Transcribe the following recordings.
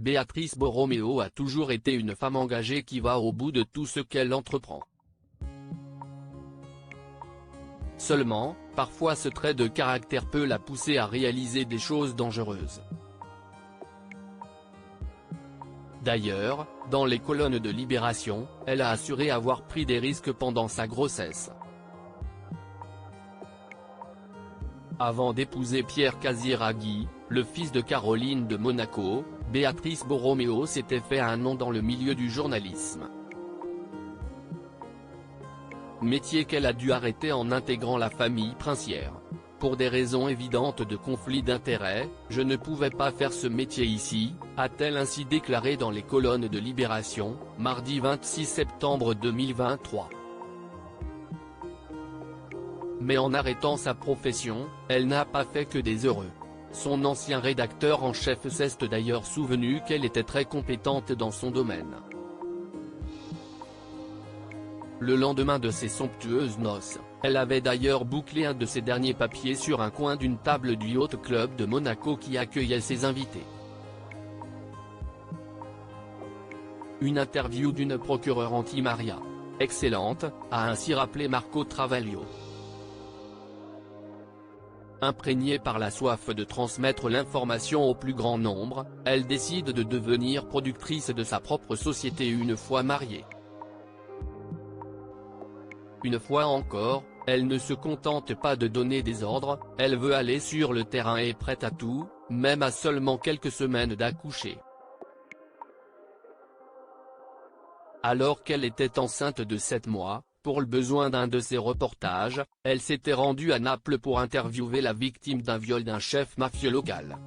Béatrice Borromeo a toujours été une femme engagée qui va au bout de tout ce qu'elle entreprend. Seulement, parfois ce trait de caractère peut la pousser à réaliser des choses dangereuses. D'ailleurs, dans les colonnes de Libération, elle a assuré avoir pris des risques pendant sa grossesse. Avant d'épouser Pierre Casiraghi, le fils de Caroline de Monaco, Béatrice Borromeo s'était fait un nom dans le milieu du journalisme. Métier qu'elle a dû arrêter en intégrant la famille princière. Pour des raisons évidentes de conflit d'intérêts, je ne pouvais pas faire ce métier ici, a-t-elle ainsi déclaré dans les colonnes de Libération, mardi 26 septembre 2023. Mais en arrêtant sa profession, elle n'a pas fait que des heureux. Son ancien rédacteur en chef s'est d'ailleurs souvenu qu'elle était très compétente dans son domaine. Le lendemain de ses somptueuses noces, elle avait d'ailleurs bouclé un de ses derniers papiers sur un coin d'une table du Yacht Club de Monaco qui accueillait ses invités. Une interview d'une procureure anti-Maria. Excellente, a ainsi rappelé Marco Travaglio. Imprégnée par la soif de transmettre l'information au plus grand nombre, elle décide de devenir productrice de sa propre société une fois mariée. Une fois encore, elle ne se contente pas de donner des ordres, elle veut aller sur le terrain et est prête à tout, même à seulement quelques semaines d'accoucher. Alors qu'elle était enceinte de 7 mois, pour le besoin d'un de ses reportages, elle s'était rendue à Naples pour interviewer la victime d'un viol d'un chef mafieux local.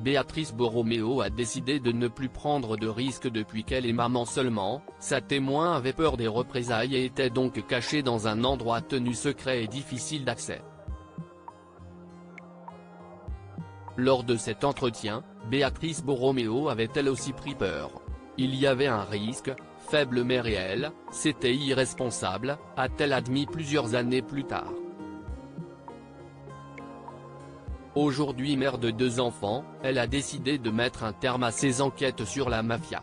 Béatrice Borromeo a décidé de ne plus prendre de risques depuis qu'elle est maman seulement, sa témoin avait peur des représailles et était donc cachée dans un endroit tenu secret et difficile d'accès. Lors de cet entretien, Béatrice Borromeo avait elle aussi pris peur. Il y avait un risque, faible mais réel, c'était irresponsable, a-t-elle admis plusieurs années plus tard. Aujourd'hui mère de 2 enfants, elle a décidé de mettre un terme à ses enquêtes sur la mafia.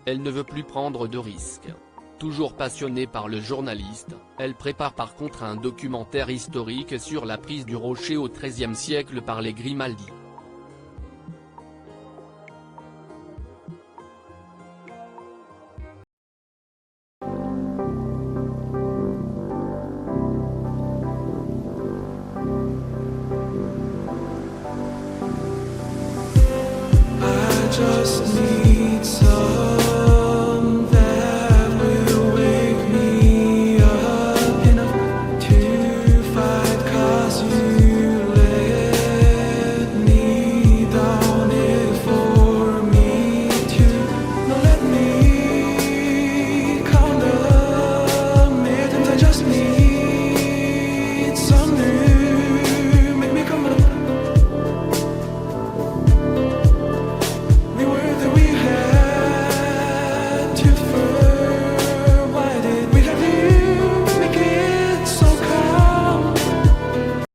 Elle ne veut plus prendre de risques. Toujours passionnée par le journaliste, elle prépare par contre un documentaire historique sur la prise du Rocher au XIIIe siècle par les Grimaldi.